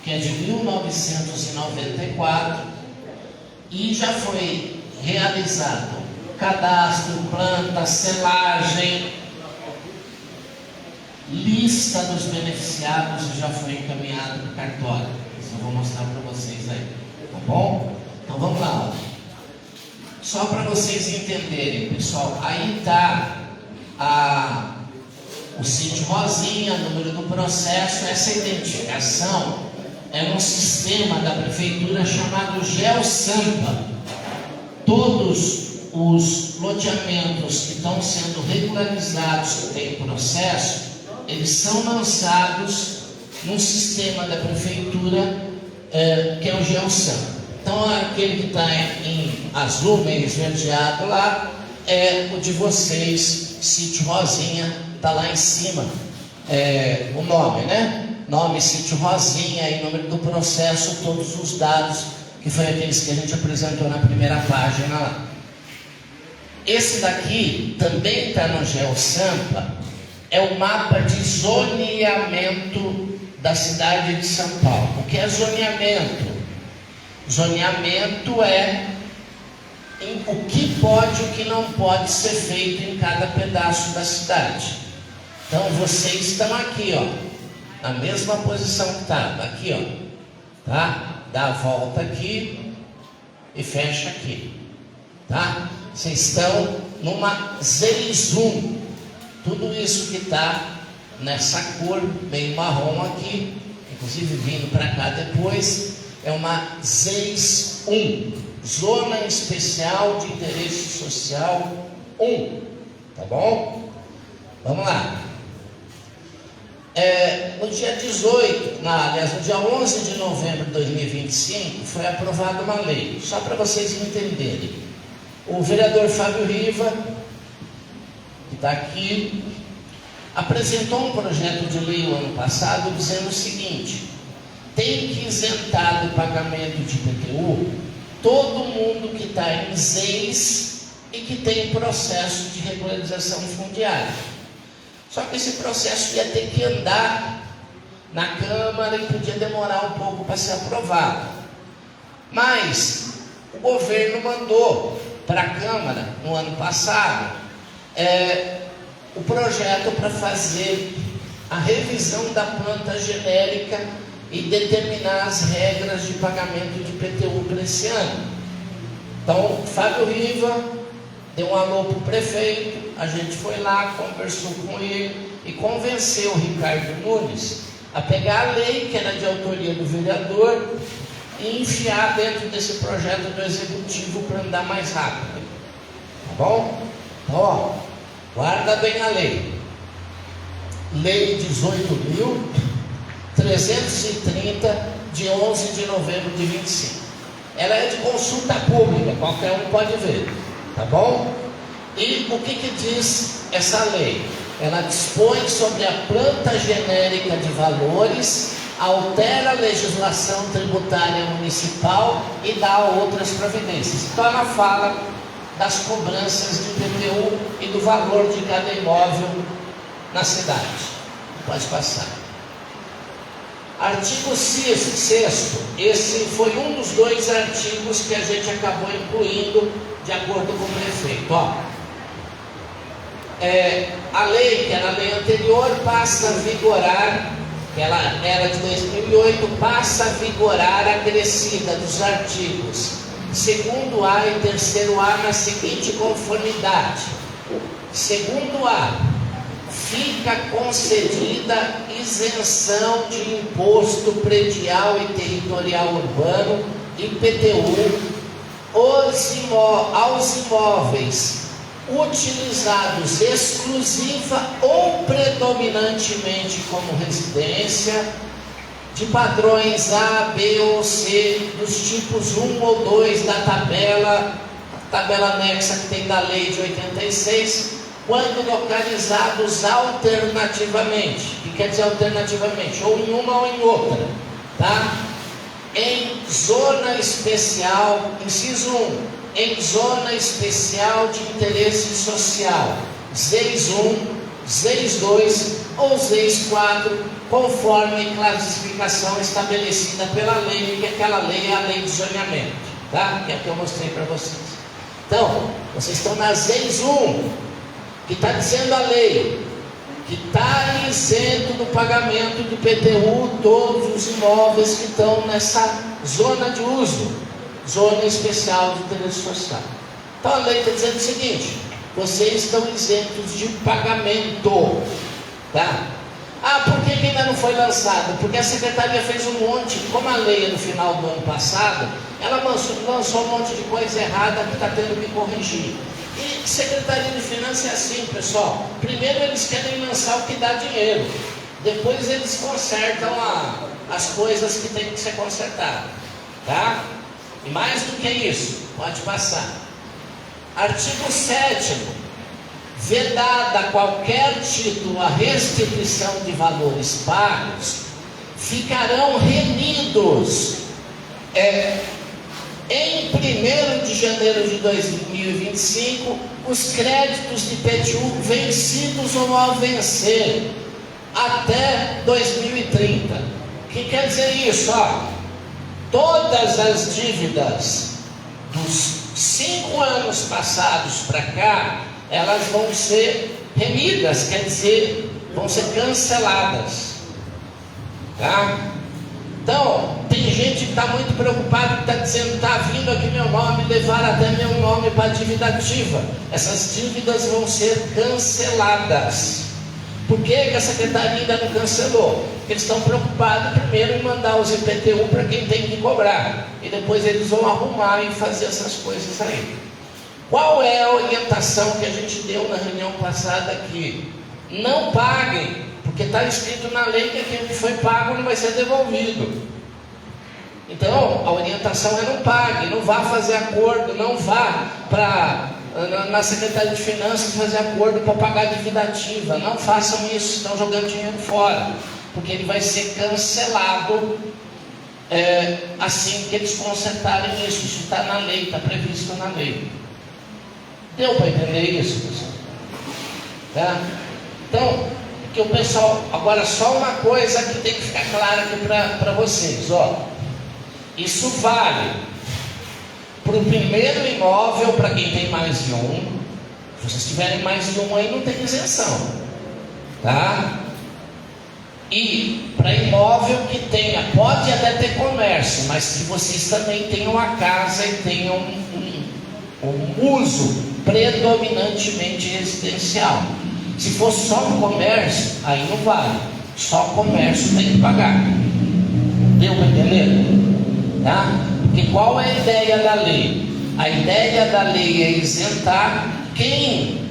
que é de 1994, e já foi realizado cadastro, planta, selagem, lista dos beneficiados já foi encaminhado para o cartório. Isso eu vou mostrar para vocês aí, tá bom? Então vamos lá. Só para vocês entenderem, pessoal, aí está o sítio Rosinha, número do processo. Essa identificação é um sistema da prefeitura chamado GeoSampa. Todos os loteamentos que estão sendo regularizados, que tem processo, eles são lançados num sistema da prefeitura que é o GeoSampa. Então aquele que está em azul, meio esverdeado lá, é o de vocês, sítio Rosinha, está lá em cima, o nome, né? Nome, sítio Rosinha, e número do processo, todos os dados, que foi aqueles que a gente apresentou na primeira página lá. Esse daqui também está no GeoSampa, é o mapa de zoneamento da cidade de São Paulo. O que é zoneamento? Zoneamento é o que pode e o que não pode ser feito em cada pedaço da cidade. Então vocês estão aqui, ó, na mesma posição que estava, aqui, ó, tá? Dá a volta aqui e fecha aqui, tá? Vocês estão numa Z1. Tudo isso que está nessa cor meio marrom aqui, inclusive vindo para cá depois, é uma ZEIS 1, Zona Especial de Interesse Social 1, tá bom? Vamos lá. No dia 11 de novembro de 2025, foi aprovada uma lei, só para vocês entenderem. O vereador Fábio Riva, que está aqui, apresentou um projeto de lei no ano passado dizendo o seguinte: tem que isentar do pagamento de IPTU todo mundo que está em ZEIS e que tem processo de regularização fundiária. Só que esse processo ia ter que andar na Câmara e podia demorar um pouco para ser aprovado. Mas o governo mandou para a Câmara, no ano passado, o projeto para fazer a revisão da planta genérica e determinar as regras de pagamento de IPTU para esse ano. Então, Fábio Riva deu um alô para o prefeito, a gente foi lá, conversou com ele e convenceu o Ricardo Nunes a pegar a lei, que era de autoria do vereador, e enfiar dentro desse projeto do executivo para andar mais rápido. Tá bom? Então, ó, guarda bem a lei. Lei 18.330, de 11 de novembro de 25. Ela é de consulta pública, qualquer um pode ver, tá bom? E o que diz essa lei? Ela dispõe sobre a planta genérica de valores, altera a legislação tributária municipal e dá outras providências. Então ela fala das cobranças de IPTU e do valor de cada imóvel na cidade. Pode passar. Artigo 6º, esse foi um dos dois artigos que a gente acabou incluindo de acordo com o prefeito. Ó, a lei, que era a lei anterior, passa a vigorar, que ela era de 2008, passa a vigorar acrescida dos artigos 2º-A e 3º-A na seguinte conformidade. 2º-A, fica concedida isenção de imposto predial e territorial urbano, IPTU, aos imóveis utilizados exclusiva ou predominantemente como residência, de padrões A, B ou C, dos tipos 1 ou 2 da tabela anexa que tem da lei de 86, quando localizados alternativamente. O que quer dizer alternativamente? Ou em uma ou em outra, tá? Em zona especial, inciso 1, em zona especial de interesse social, ZEIS 1, ZEIS 2 ou ZEIS 4, conforme classificação estabelecida pela lei, que aquela lei é a lei de zoneamento, tá? Que é o que eu mostrei para vocês. Então, vocês estão na ZEIS 1, que está dizendo a lei que está isento do pagamento do IPTU todos os imóveis que estão nessa zona de uso, zona especial de interesse social. Então a lei está dizendo o seguinte: vocês estão isentos de pagamento, tá? Ah, por que ainda não foi lançado? Porque a Secretaria fez um monte, como a lei é no final do ano passado, ela lançou um monte de coisa errada que está tendo que corrigir. E Secretaria de Finanças é assim, pessoal. Primeiro eles querem lançar o que dá dinheiro, depois eles consertam as coisas que tem que ser consertadas, tá? E mais do que isso, pode passar. Artigo 7º. Vedada a qualquer título a restituição de valores pagos, ficarão remidos em 1º de janeiro de 2025 os créditos de IPTU vencidos ou ao vencer até 2030. O que quer dizer isso? Todas as dívidas dos 5 anos passados para cá, elas vão ser remidas, quer dizer, vão ser canceladas, tá? Então, tem gente que está muito preocupada, que está dizendo, está vindo aqui meu nome, levar até meu nome para a dívida ativa. Essas dívidas vão ser canceladas. Por que a Secretaria ainda não cancelou? Porque eles estão preocupados primeiro em mandar os IPTU para quem tem que cobrar, e depois eles vão arrumar e fazer essas coisas aí. Qual é a orientação que a gente deu na reunião passada aqui? Não paguem, porque está escrito na lei que aquilo que foi pago não vai ser devolvido. Então, a orientação é não pague, não vá fazer acordo, não vá na Secretaria de Finanças fazer acordo para pagar a dívida ativa. Não façam isso, estão jogando dinheiro fora, porque ele vai ser cancelado assim que eles consertarem isso. Isso está na lei, está previsto na lei. Deu para entender isso, pessoal? Tá? Então, que o pessoal, agora só uma coisa que tem que ficar clara aqui para vocês, isso vale para o primeiro imóvel, para quem tem mais de um. Se vocês tiverem mais de um aí, não tem isenção, tá? E para imóvel que tenha, pode até ter comércio, mas que vocês também tenham a casa e tenham um uso predominantemente residencial. Se for só um comércio, aí não vale. Só comércio tem que pagar. Deu para entender? Tá? Porque qual é a ideia da lei? A ideia da lei é isentar quem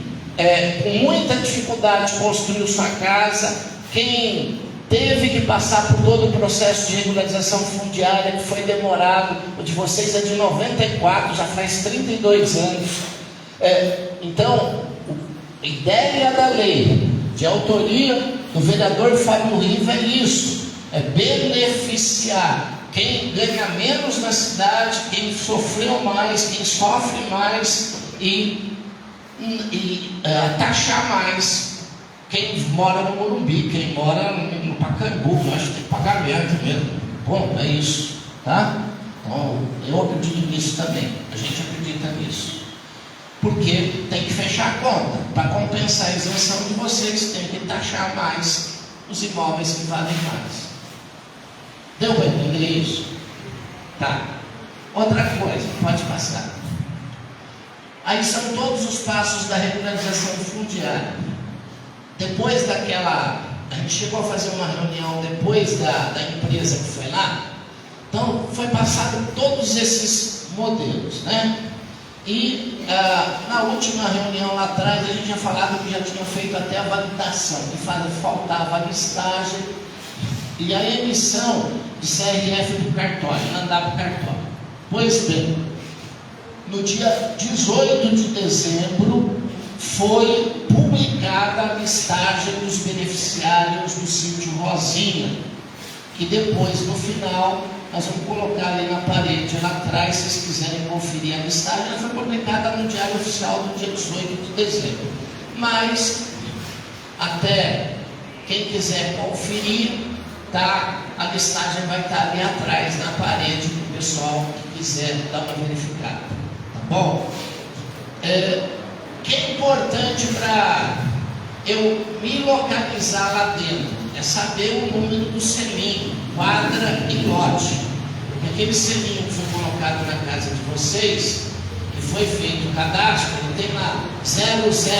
com muita dificuldade construiu sua casa, quem teve que passar por todo o processo de regularização fundiária que foi demorado. O de vocês é de 94, já faz 32 anos. Então, a ideia da lei, de autoria do vereador Fábio Riva, é isso: é beneficiar quem ganha menos na cidade, quem sofreu mais, quem sofre mais, e taxar mais quem mora no Morumbi, quem mora no Pacaembu. Eu acho que tem que pagar mesmo. Bom, é isso, tá? Então, eu acredito nisso também, a gente acredita nisso. Porque tem que fechar a conta. Para compensar a isenção de vocês, tem que taxar mais os imóveis que valem mais. Deu para entender isso? Tá. Outra coisa, pode passar. Aí são todos os passos da regularização fundiária. Depois daquela... A gente chegou a fazer uma reunião depois da empresa que foi lá. Então, foi passado todos esses modelos, né? E na última reunião lá atrás, a gente tinha falado que já tinha feito até a validação, que faltava a listagem e a emissão de CRF do cartório, mandar para o cartório. Pois bem, no dia 18 de dezembro foi publicada a listagem dos beneficiários do sítio Rosinha, que depois, no final, nós vamos colocar ali na parede lá atrás, se vocês quiserem conferir a listagem. Ela foi publicada no Diário Oficial do dia 18 de dezembro. Mas, até quem quiser conferir, tá, a listagem vai estar ali atrás na parede para o pessoal que quiser dar uma verificada, tá bom? O que é importante para eu me localizar lá dentro é saber o número do selinho, quadra e lote. Porque aquele selinho que foi colocado na casa de vocês, que foi feito o cadastro, ele tem lá 00,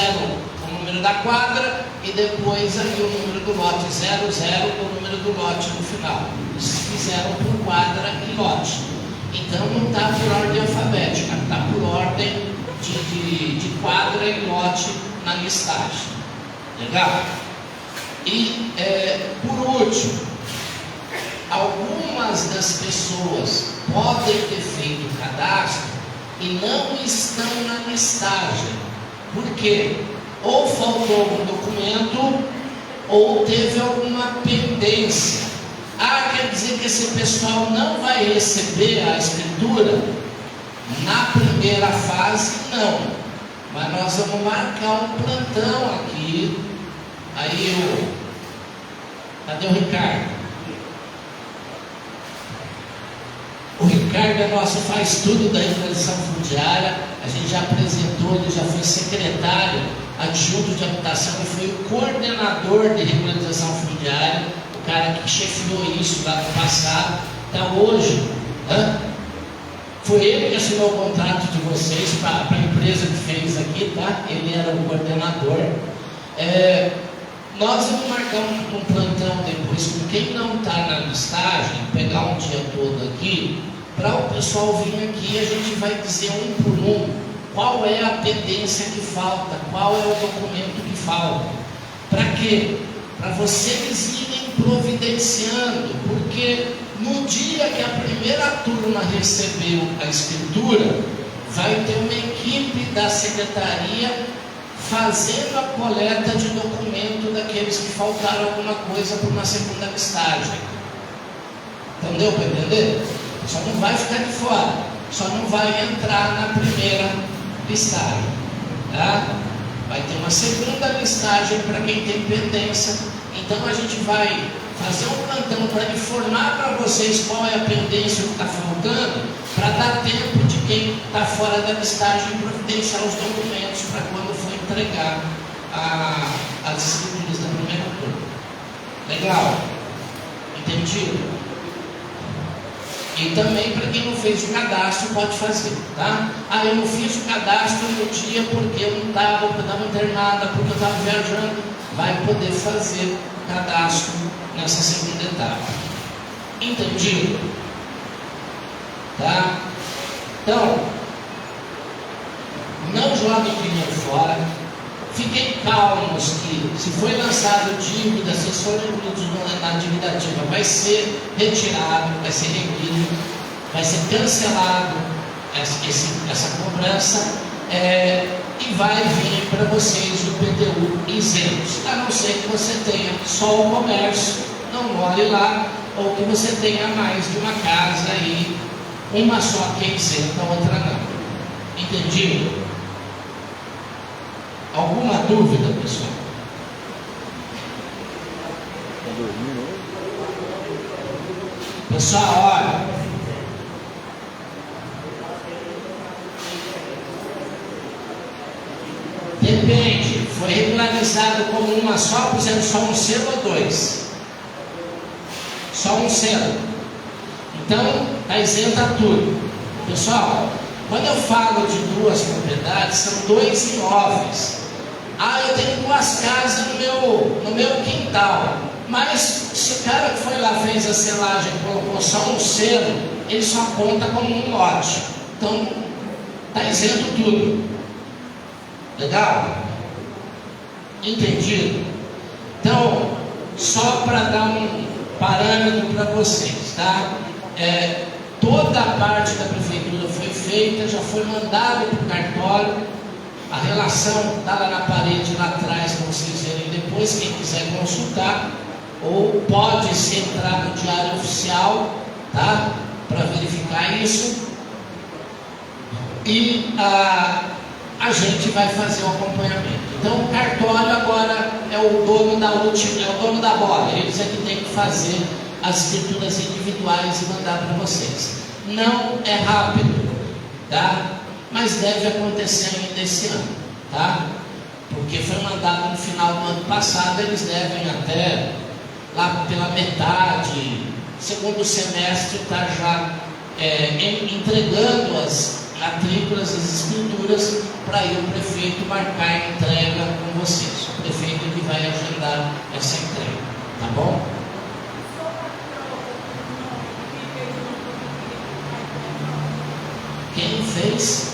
o número da quadra, e depois ali o número do lote, 00, o número do lote no final. Eles fizeram por quadra e lote. Então não está por ordem alfabética, está por ordem de quadra e lote na listagem. Legal? E por último, algumas das pessoas podem ter feito o cadastro e não estão na listagem. Por quê? Ou faltou um documento ou teve alguma pendência. Quer dizer que esse pessoal não vai receber a escritura na primeira fase? Não. Mas nós vamos marcar um plantão aqui. Aí cadê o Ricardo? O Ricardo é nosso, faz tudo da regularização fundiária. A gente já apresentou, ele já foi secretário adjunto de habitação e foi o coordenador de regularização fundiária, o cara que chefiou isso lá no passado. Então hoje, foi ele que assinou o contrato de vocês para a empresa que fez aqui, tá? Ele era o coordenador. Nós vamos marcar um plantão depois com quem não está na listagem, pegar um dia todo aqui, para o pessoal vir aqui e a gente vai dizer um por um qual é a pendência que falta, qual é o documento que falta. Para quê? Para vocês irem providenciando, porque no dia que a primeira turma recebeu a escritura, vai ter uma equipe da secretaria fazendo a coleta de documento daqueles que faltaram alguma coisa para uma segunda listagem. Entendeu para entender? Só não vai ficar de fora, só não vai entrar na primeira listagem, tá? Vai ter uma segunda listagem para quem tem pendência. Então a gente vai fazer um plantão para informar para vocês qual é a pendência que está faltando, para dar tempo de quem está fora da listagem providenciar os documentos para quando for entregar as escrituras da primeira turma. Legal? Entendido? E também para quem não fez o cadastro pode fazer, tá? Eu não fiz o cadastro no dia porque eu não estava internada, porque eu estava viajando. Vai poder fazer o cadastro nessa segunda etapa. Entendido? Tá? Então, não joguem dinheiro fora. Fiquem calmos que se foi lançado dívida, se for incluído na dívida ativa, vai ser retirado, vai ser requerido, vai ser cancelado essa cobrança e vai vir para vocês o PTU isento, a não ser que você tenha só o comércio, não more lá, ou que você tenha mais de uma casa e uma só que é isenta, a outra não. Entendido? Alguma dúvida, pessoal? Pessoal, olha. Depende. Foi regularizado como uma só, puseram só um selo ou dois? Só um selo. Então, está isenta tudo. Pessoal, quando eu falo de duas propriedades, são dois imóveis. Eu tenho duas casas no meu quintal. Mas se o cara que foi lá, fez a selagem, colocou só um selo, ele só conta como um lote. Então, está isento tudo. Legal? Entendido? Então, só para dar um parâmetro para vocês, tá? Toda a parte da prefeitura foi feita, já foi mandada para o cartório. A relação está lá na parede, lá atrás, para vocês verem depois, quem quiser consultar. Ou pode se entrar no diário oficial, tá? Para verificar isso. E a gente vai fazer o acompanhamento. Então o cartório agora é o dono da bola, eles é que tem que fazer as escrituras individuais e mandar para vocês. Não é rápido, tá? Mas deve acontecer ainda esse ano, tá? Porque foi mandado no final do ano passado, eles devem até lá pela metade, segundo semestre, estar já entregando as matrículas, as escrituras, para aí o prefeito marcar a entrega com vocês. O prefeito que vai agendar essa entrega, tá bom? Quem fez?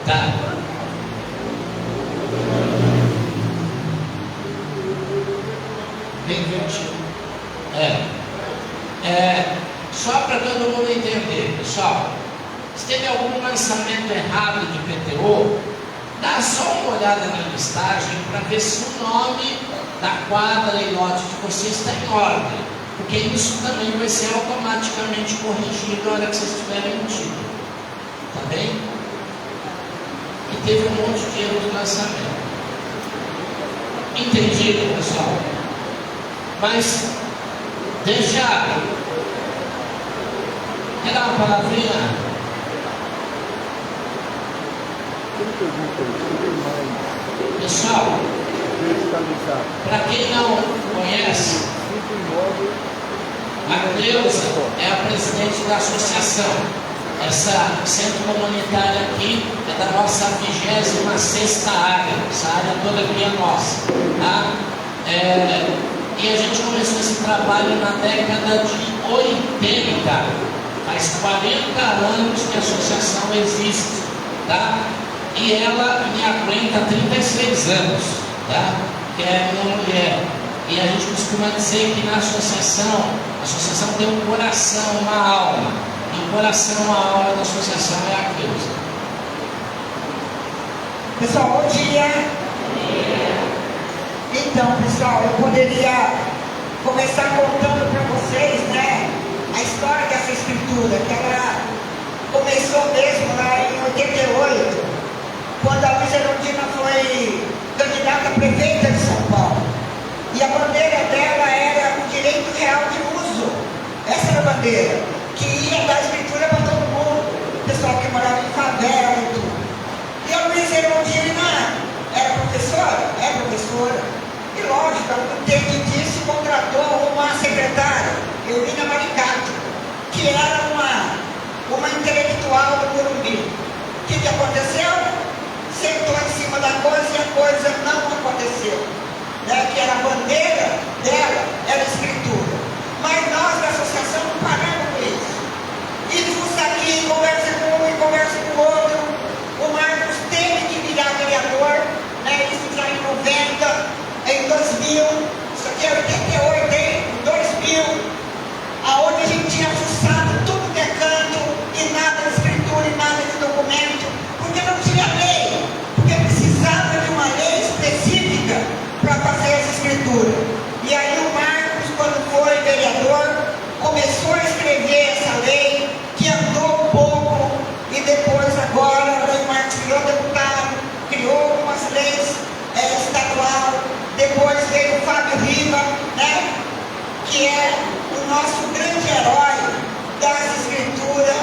Tá. Bem divertido. Só para todo mundo entender, pessoal, se teve algum lançamento errado de PTU, dá só uma olhada na listagem para ver se o nome da quadra e lote de vocês está em ordem, porque isso também vai ser automaticamente corrigido na hora que vocês tiverem emitido, tá bem? E teve um monte de erro de lançamento. Entendido, pessoal? Mas deixa. Quer dar uma palavrinha? Pessoal, para quem não conhece, a Cleusa é a presidente da associação. Essa centro comunitário aqui é da nossa 26ª área. Essa área toda aqui é nossa, tá? E a gente começou esse trabalho na década de 80. Faz 40 anos que a associação existe, tá? E ela me aguenta há 36 anos, tá? Que é minha mulher. E a gente costuma dizer que na associação, a associação tem um coração, uma alma. E o coração, a alma da associação é a Cleusa. Pessoal, bom dia. Então, pessoal, eu poderia começar contando para vocês, né, a história dessa escritura, que ela começou mesmo lá em 88, quando a Luiza Erundina foi candidata a prefeita de São Paulo. E a bandeira dela era o direito real de uso. Essa era a bandeira, que ia dar escritura para todo mundo, o pessoal que morava em favela e tudo. E a Luiza Erundina era professora? É professora. E lógico, ela não teve disso, contratou uma secretária, Eulina Maricato, que era uma intelectual do Morumbi. O que aconteceu? Sentou em cima da coisa e a coisa não aconteceu. Né? Que era a bandeira dela, era a escritura. Mas nós da associação não paramos com isso. E fuça aqui, conversa com um e conversa com o outro. O Marcos teve que virar vereador, né? Isso já em 90. Em 2000, isso aqui é 88, hein? Em 2000, aonde a gente tinha fuçado tudo que é canto, e nada de escritura, e nada de documento, porque não tinha lei, porque precisava de uma lei específica para fazer essa escritura. E aí o Marcos, quando foi vereador, começou a escrever essa lei, que andou um pouco, e depois agora o Marcos virou deputado, criou algumas leis estadual. Depois veio o Fábio Riva, né, que é o nosso grande herói das escrituras,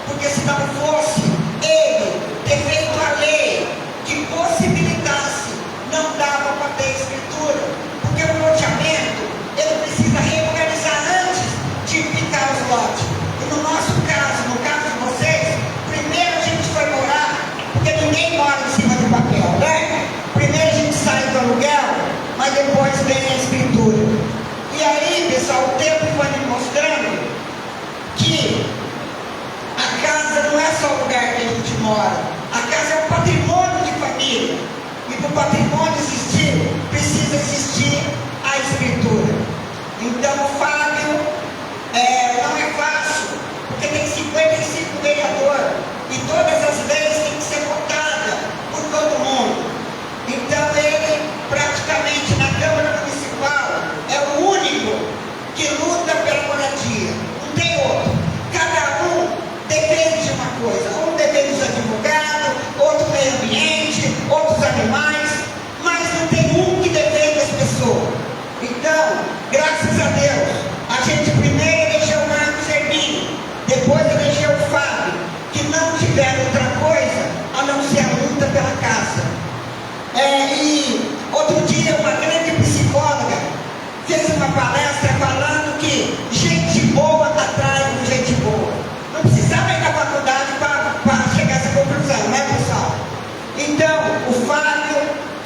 porque se não fosse ele ter feito a lei que possibilitasse, não dava para ter escritura, porque o loteamento, ele precisa regularizar antes de ficar os lotes. E no nosso caso, no caso de vocês, primeiro a gente foi morar, porque ninguém mora em cima do papel, né? Primeiro a gente sai do aluguel, mas depois vem a escritura. E aí, pessoal, o tempo foi me mostrando que a casa não é só o lugar que a gente mora. A casa é um patrimônio de família. E para o patrimônio existir, precisa existir a escritura. Então, o Fábio não é fácil, porque tem 55 vereadores. E todas as leis têm que ser votadas por todo mundo. Então ele, praticamente na Câmara Municipal, é o único que luta pela moradia. Não tem outro. Cada um defende de uma coisa. Um defende os advogados, outro meio ambiente, outros animais. palestra falando que gente boa atrai gente boa. Não precisava ir na faculdade para chegar a essa conclusão, né, pessoal? Então, o Fábio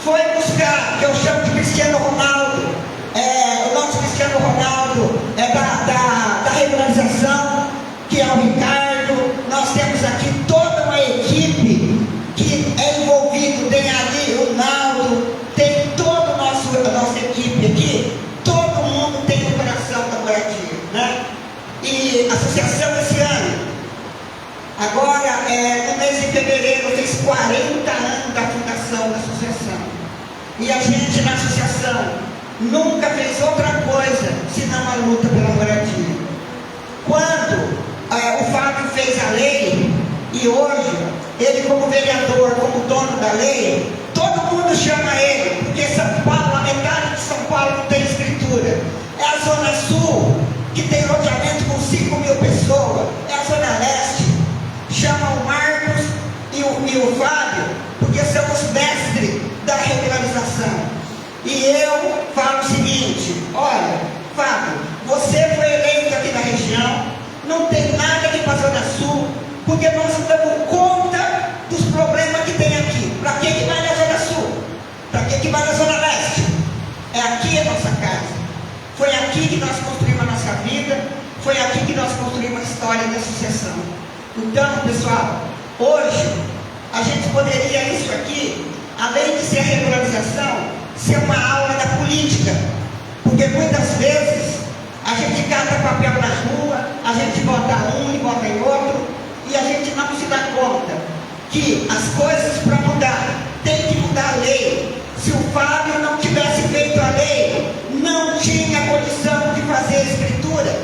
foi buscar, que eu chamo de Cristiano Ronaldo, o nosso Cristiano Ronaldo é da regularização, que é o Ricardo. Nós temos aqui toda uma equipe que é envolvida, tem ali o Naldo, tem toda a nossa equipe aqui, todo mundo tem o coração da moradia, né? E a associação esse ano, agora, no mês de fevereiro, fez 40 anos da fundação da associação. E a gente na associação nunca fez outra coisa senão a luta pela moradia. Quando o Fábio fez a lei, e hoje, ele como vereador, como dono da lei, todo mundo chama ele, porque São Paulo, a metade de São Paulo não tem escritura. É a Zona Sul, que tem loteamento com 5 mil pessoas. É a Zona Leste. Chama o Marcos e o Fábio, porque são os mestres da regularização. E eu falo o seguinte: olha, Fábio, você foi eleito aqui na região, não tem nada aqui para a Zona Sul, porque nós damos conta dos problemas que tem aqui. Para que vai na Zona Sul? Para que vai na Zona Leste? É aqui a nossa casa. Foi aqui que nós construímos a nossa vida, foi aqui que nós construímos a história da associação. Então, pessoal, hoje a gente poderia isso aqui, além de ser a regularização, ser uma aula da política, porque muitas vezes a gente cata papel na rua, a gente bota um e bota em outro, e a gente não se dá conta que as coisas para mudar, tem que mudar a lei. Se o Fábio não tivesse feito a lei, não tinha condição de fazer a escritura.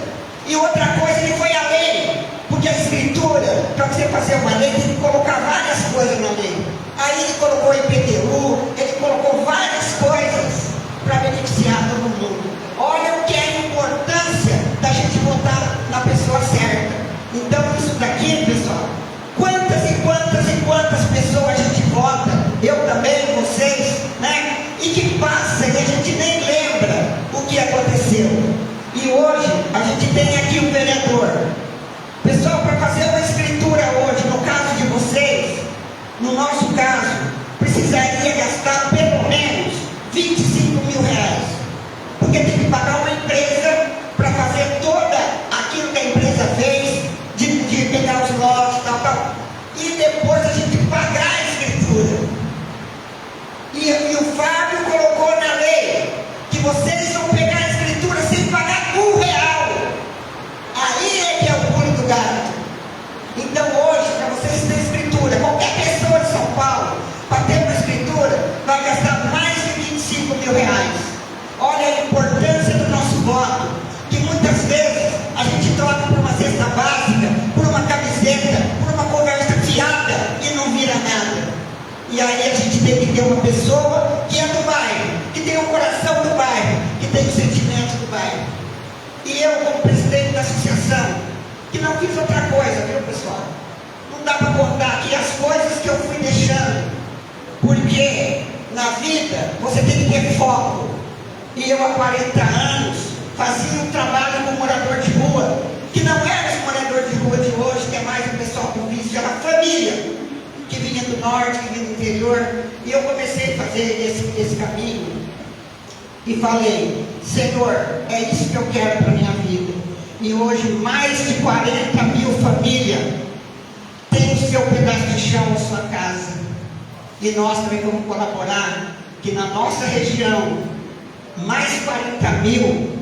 E outra coisa, ele foi a lei, porque a escritura, para você fazer uma lei, tem que colocar várias coisas na lei. Aí ele colocou IPTU, ele colocou várias coisas para beneficiar todo mundo. Olha o que é a importância da gente votar na pessoa certa. Então isso daqui, pessoal, quantas e quantas e quantas pessoas a gente vota, eu também, vocês, né? E que passa e a gente nem lembra o que aconteceu. E hoje a gente tem aqui um vereador. Pessoal, para fazer uma escritura hoje, no caso de vocês, no nosso caso, precisaria gastar pelo menos 25 mil reais. Porque tem que pagar uma empresa para fazer toda aquilo que a empresa fez, de pegar os lotes, tal. E depois a gente pagar a escritura. E o Fábio colocou na lei que vocês vão pegar a escritura sem pagar R$1. Aí é que é o pulo do gato. Então hoje, para vocês terem escritura, qualquer pessoa de São Paulo, para ter uma escritura, vai gastar mais de 25 mil reais. Olha a importância do nosso voto, que muitas vezes a gente troca por uma cesta básica, por uma camiseta, por uma conversa fiada e não vira nada. E aí a gente tem que ter uma pessoa que é do bairro, que tem o coração do bairro, que tem os sentimentos do bairro. E eu, como presidente da associação, que não fiz outra coisa, viu, pessoal? Não dá para contar aqui as coisas que eu fui deixando, porque na vida você tem que ter foco. E eu há 40 anos fazia um trabalho com morador de rua, que não era os moradores de rua de hoje, que é mais o pessoal do vício, era a família que vinha do norte, que vinha do interior. E eu comecei a fazer esse caminho e falei: Senhor, é isso que eu quero para a minha vida. E hoje mais de 40 mil famílias têm o seu pedaço de chão na sua casa. E nós também vamos colaborar, que na nossa região, mais 40 mil,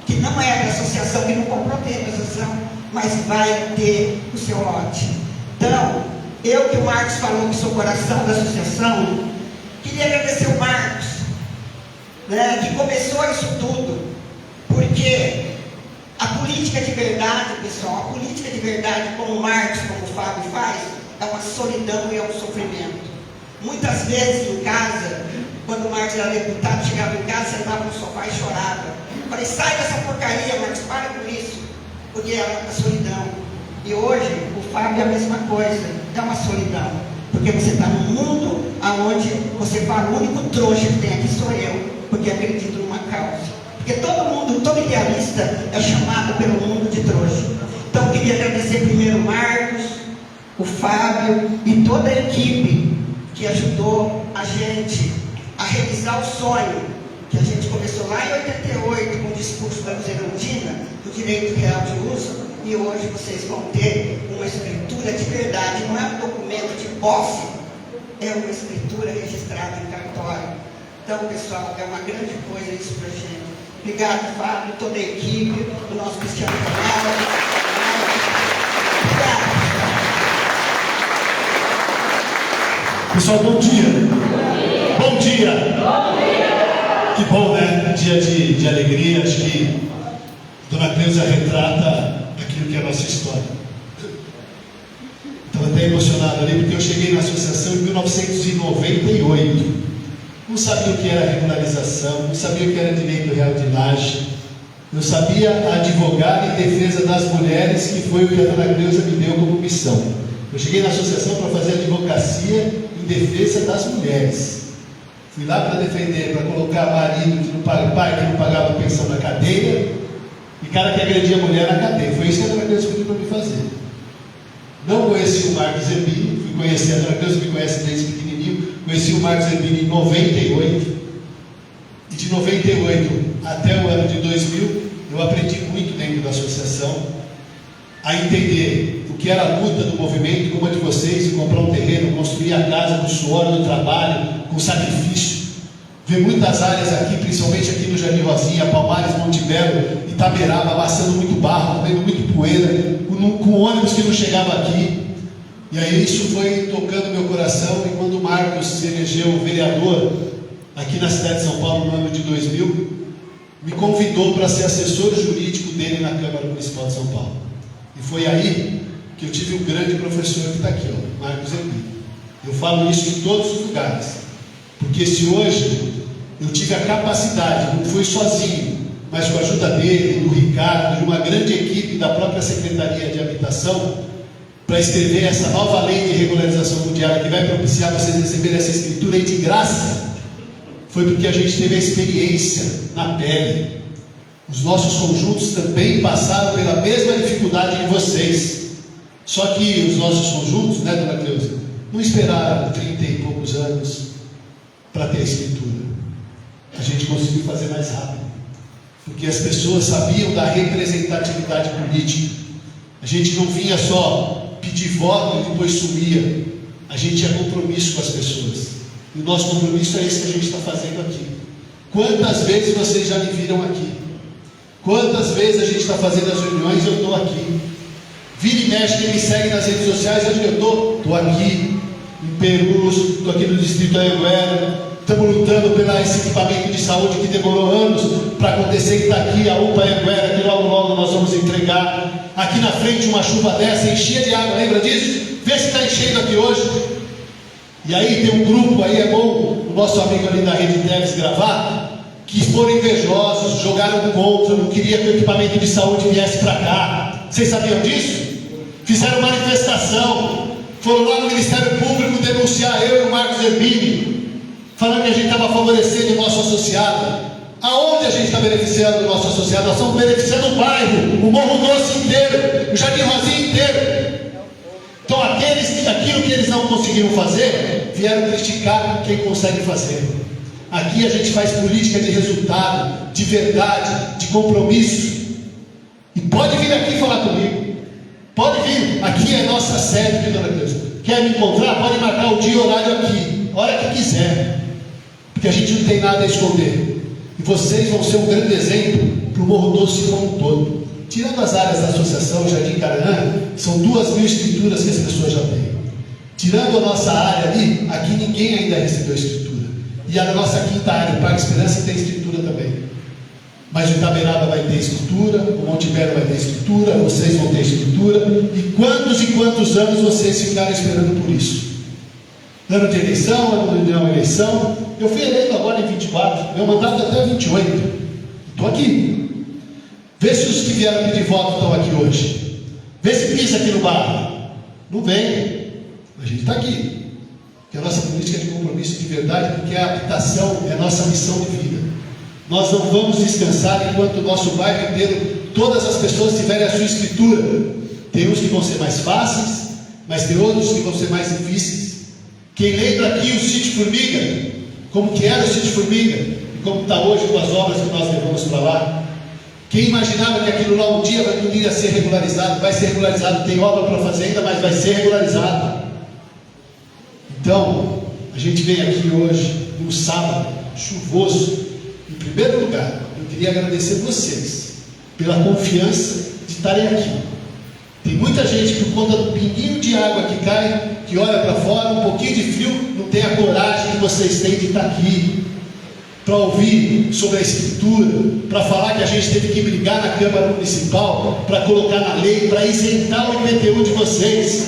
que não é da associação, que não comprou tempo da associação, mas vai ter o seu lote. Então, eu que o Marcos falou que sou o coração da associação, queria agradecer o Marcos, né, que começou isso tudo, porque a política de verdade, pessoal, a política de verdade, como o Marcos, como o Fábio faz, é uma solidão e é um sofrimento. Muitas vezes em casa, quando o Marcos era deputado, chegava em casa, sentava no sofá e chorava. Falei: sai dessa porcaria, Marcos, para com isso, porque era a solidão. E hoje, o Fábio é a mesma coisa, é uma solidão, porque você está num mundo onde você fala: o único trouxa que tem aqui sou eu, porque acredito numa causa. Porque todo mundo idealista é chamado pelo mundo de trouxa. Então, queria agradecer primeiro o Marcos, o Fábio e toda a equipe que ajudou a gente a realizar o sonho que a gente começou lá em 88 com o discurso da Zerundina, do direito real de uso, e hoje vocês vão ter uma escritura de verdade, não é um documento de posse, é uma escritura registrada em cartório. Então, pessoal, é uma grande coisa isso para a gente. Obrigado, Fábio, toda a equipe, o nosso Cristiano Canela. Obrigado. Pessoal, bom dia. Bom dia. Bom dia. Que bom, né? Dia de alegria. Acho que Dona Cleusa retrata aquilo que é a nossa história. Estava até emocionado ali, porque eu cheguei na associação em 1998. Não sabia o que era regularização, não sabia o que era direito real de laje. Eu sabia advogar em defesa das mulheres, que foi o que a Dona Cleusa me deu como missão. Eu cheguei na associação para fazer advocacia em defesa das mulheres. Fui lá para defender, para colocar marido que não paga, pai que não pagava pensão na cadeia, e cara que agredia a mulher na cadeia. Foi isso que a Dona Cleusa pediu para me fazer. Não conheci o Marcos Zerbini, fui conhecer a Dona Cleusa, me conhece desde pequenininho. Conheci o Marcos Zerbini em 98, e de 98 até o ano de 2000, eu aprendi muito dentro da associação, a entender o que era a luta do movimento, como a de vocês, de comprar um terreno, construir a casa com suor do trabalho, com sacrifício. Ver muitas áreas aqui, principalmente aqui no Jardim Rosinha, Palmares, Monte Belo, Itaberaba, amassando muito barro, comendo muito poeira, com ônibus que não chegava aqui. E aí isso foi tocando meu coração, e quando o Marcos se elegeu vereador aqui na cidade de São Paulo no ano de 2000, me convidou para ser assessor jurídico dele na Câmara Municipal de São Paulo. E foi aí que eu tive um grande professor que está aqui, ó, Marcos Zerbini. Eu falo isso em todos os lugares, porque se hoje eu tive a capacidade, não fui sozinho, mas com a ajuda dele, do Ricardo, de uma grande equipe da própria Secretaria de Habitação, para escrever essa nova lei de regularização fundiária que vai propiciar vocês receberem essa escritura aí de graça, foi porque a gente teve a experiência na pele. Os nossos conjuntos também passaram pela mesma dificuldade que vocês. Só que os nossos conjuntos, né, Dona Cleusa, não esperaram 30 e poucos anos para ter a escritura. A gente conseguiu fazer mais rápido, porque as pessoas sabiam da representatividade política. A gente não vinha só pedir voto e depois sumia. A gente tinha compromisso com as pessoas. E o nosso compromisso é esse que a gente está fazendo aqui. Quantas vezes vocês já me viram aqui? Quantas vezes a gente está fazendo as reuniões e eu estou aqui? Vira e mexe, quem me segue nas redes sociais, onde eu estou? Estou aqui, em Perus, estou aqui no Distrito Anhanguera. Estamos lutando pelo esse equipamento de saúde que demorou anos para acontecer, que está aqui, a UPA Anhanguera, que logo logo nós vamos entregar. Aqui na frente uma chuva dessa, enchia de água, lembra disso? Vê se está enchendo aqui hoje. E aí tem um grupo, aí é bom o nosso amigo ali da Rede Teves gravar, que foram invejosos, jogaram contra, não queria que o equipamento de saúde viesse para cá. Vocês sabiam disso? Fizeram manifestação, foram lá no Ministério Público denunciar eu e o Marcos Zerbini, falando que a gente estava favorecendo o nosso associado. Aonde a gente está beneficiando o nosso associado? Nós estamos beneficiando o bairro, o Morro Doce inteiro, o Jardim Rosinha inteiro. Então aquilo que eles não conseguiram fazer, vieram criticar quem consegue fazer. Aqui a gente faz política de resultado, de verdade, de compromisso. E pode vir aqui falar comigo. Pode vir, aqui é a nossa sede, Dona Cleusa. Quer me encontrar? Pode marcar o dia e o horário aqui, a hora que quiser. Porque a gente não tem nada a esconder. E vocês vão ser um grande exemplo para o Morro Doce como um todo. Tirando as áreas da associação Jardim Caraã, são 2.000 escrituras que as pessoas já têm. Tirando a nossa área ali, aqui ninguém ainda recebeu escritura. E a nossa quinta área, o Parque Esperança, tem escritura também. Mas o Itaberaba vai ter escritura, o Monte Belo vai ter escritura, vocês vão ter escritura. E quantos anos vocês ficaram esperando por isso? Ano de eleição, ano de não eleição. Eu fui eleito agora em 24, meu mandato é até 28. Estou aqui. Vê se os que vieram pedir voto estão aqui hoje. Vê se pisa aqui no bar. Não vem. A gente está aqui. Porque a nossa política é de compromisso de verdade, porque a habitação é a nossa missão de vida. Nós não vamos descansar enquanto o nosso bairro inteiro, todas as pessoas tiverem a sua escritura. Tem uns que vão ser mais fáceis, mas tem outros que vão ser mais difíceis. Quem lembra aqui o Sítio Formiga, como que era o Sítio Formiga, e como está hoje com as obras que nós levamos para lá? Quem imaginava que aquilo lá um dia ia ser regularizado? Vai ser regularizado, tem obra para fazer ainda, mas vai ser regularizado. Então, a gente vem aqui hoje, num sábado chuvoso. Em primeiro lugar, eu queria agradecer vocês pela confiança de estarem aqui. Tem muita gente, por conta do pinguinho de água que cai, que olha para fora, um pouquinho de frio, não tem a coragem que vocês têm de estar aqui para ouvir sobre a Escritura, para falar que a gente teve que brigar na Câmara Municipal para colocar na lei, para isentar o IPTU de vocês.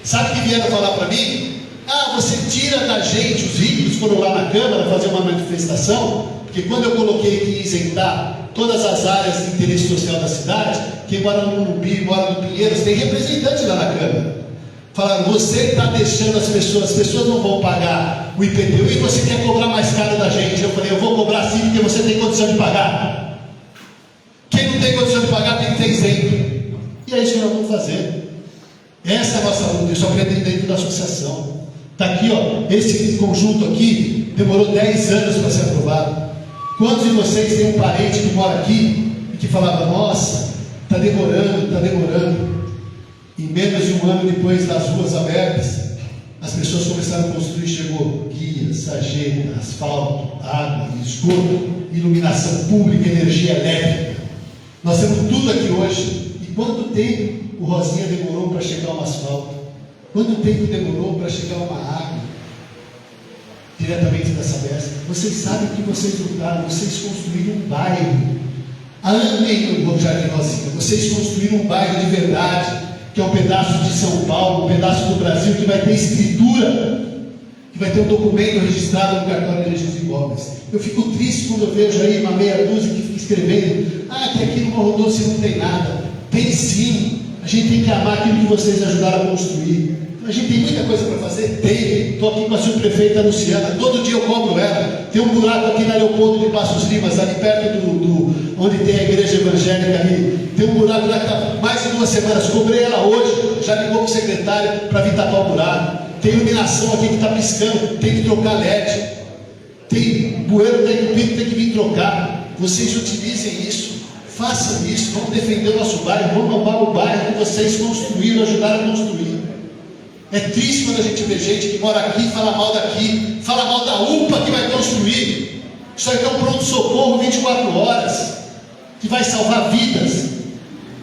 Sabe o que vieram falar para mim? Ah, você tira da gente, os ricos foram lá na Câmara fazer uma manifestação, porque quando eu coloquei que ia isentar todas as áreas de interesse social da cidade, quem mora no Morumbi, mora no Pinheiros, tem representante lá na Câmara. Falaram, você está deixando as pessoas não vão pagar o IPTU e você quer cobrar mais caro da gente. Eu falei, eu vou cobrar sim, porque você tem condição de pagar. Quem não tem condição de pagar tem que ter isento. E é isso que nós vamos fazer. Essa é a nossa luta. Eu só queria dentro da associação. Está aqui, ó, esse conjunto aqui demorou 10 anos para ser aprovado. Quantos de vocês têm um parente que mora aqui e que falava, nossa, está demorando, está demorando? Em menos de um ano depois das ruas abertas, as pessoas começaram a construir, chegou guia, sarjeta, asfalto, água, esgoto, iluminação pública, energia elétrica. Nós temos tudo aqui hoje. E quanto tempo o Rosinha demorou para chegar um asfalto? Quanto tempo demorou para chegar uma água? Diretamente da Sabesp. Vocês sabem que vocês lutaram, vocês construíram um bairro. Amém, no Jardim Rosinha. Vocês construíram um bairro de verdade, que é um pedaço de São Paulo, um pedaço do Brasil, que vai ter escritura, que vai ter um documento registrado no cartório de registro de imóveis. Eu fico triste quando eu vejo aí uma meia dúzia que fica escrevendo, que aqui no Morro Doce não tem nada. Tem sim. A gente tem que amar aquilo que vocês ajudaram a construir. A gente tem muita coisa para fazer? Tem. Estou aqui com a subprefeita Luciana, todo dia eu cobro ela. Tem um buraco aqui na Leopoldo de Passos Limas, ali perto onde tem a igreja evangélica ali. Tem um buraco lá que está mais de 2 semanas. Cobrei ela hoje, já ligou para o secretário para vir tapar o buraco. Tem iluminação aqui que está piscando, tem que trocar LED. Tem bueiro, tem que vir trocar. Vocês utilizem isso, façam isso, vamos defender o nosso bairro, vamos amar o bairro que vocês construíram, ajudaram a construir. É triste quando a gente vê gente que mora aqui e fala mal daqui, fala mal da UPA que vai construir. Isso aí é um pronto-socorro 24 horas, que vai salvar vidas.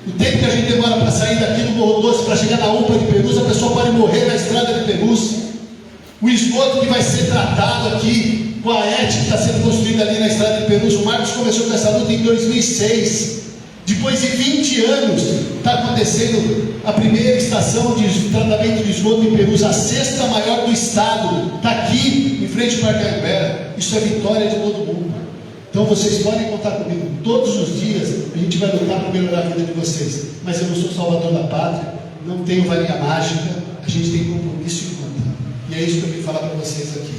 O tempo que a gente demora para sair daqui do Morro Doce, para chegar na UPA de Perus, a pessoa pode morrer na estrada de Perus. O esgoto que vai ser tratado aqui, com a ET que está sendo construída ali na estrada de Perus. O Marcos começou com essa luta em 2006. Depois de 20 anos, está acontecendo a primeira estação de tratamento de esgoto em Perus, a 6ª maior do estado, está aqui em frente ao Parque Anhanguera. Isso é vitória de todo mundo. Então vocês podem contar comigo, todos os dias a gente vai lutar para melhorar a vida de vocês. Mas eu não sou salvador da pátria, não tenho varinha mágica, a gente tem compromisso e luta. E é isso que eu vim falar para vocês aqui.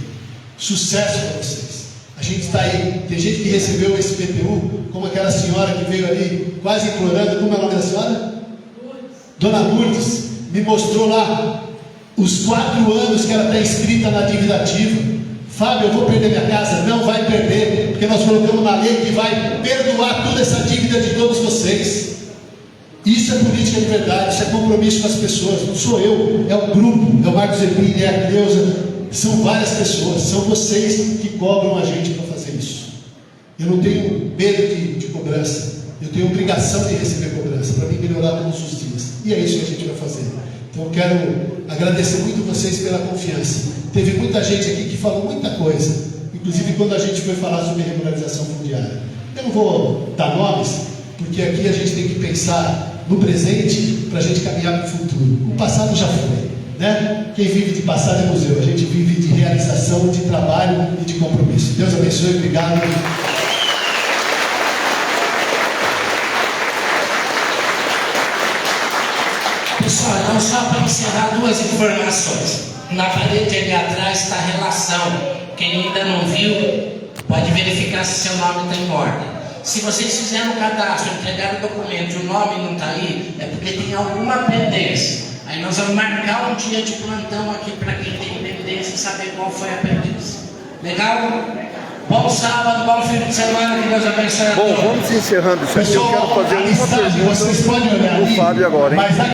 Sucesso para vocês. A gente está aí, tem gente que recebeu esse IPTU, como aquela senhora que veio ali, quase implorando. Como é o nome da senhora? Dona Lourdes. Me mostrou lá os 4 anos que ela está inscrita na dívida ativa. Fábio, eu vou perder minha casa? Não vai perder, porque nós colocamos na lei que vai perdoar toda essa dívida de todos vocês. Isso é política de verdade, isso é compromisso com as pessoas. Não sou eu, é o grupo, é o Marcos Zerbini, é a Cleusa. São várias pessoas, são vocês que cobram a gente para fazer isso. Eu não tenho medo de cobrança, eu tenho obrigação de receber cobrança, para mim melhorar todos os dias. E é isso que a gente vai fazer. Então eu quero agradecer muito vocês pela confiança. Teve muita gente aqui que falou muita coisa, inclusive quando a gente foi falar sobre regularização fundiária. Eu não vou dar nomes, porque aqui a gente tem que pensar no presente para a gente caminhar para o futuro. O passado já foi. Né? Quem vive de passado é museu, a gente vive de realização, de trabalho e de compromisso. Deus abençoe, obrigado. Pessoal, então só para encerrar 2 informações. Na parede ali atrás está a relação. Quem ainda não viu, Pode verificar se seu nome está em ordem. Se vocês fizeram o cadastro, entregaram o documento e o nome não está aí, é porque tem alguma pendência. Aí nós vamos marcar um dia de plantão aqui para quem tem pendência saber qual foi a pendência. Legal? Bom sábado, bom fim de semana, que Deus abençoe a todos. Bom, vamos encerrando isso aqui. Eu quero fazer uma pergunta vocês podem olhar pro Fábio agora, hein?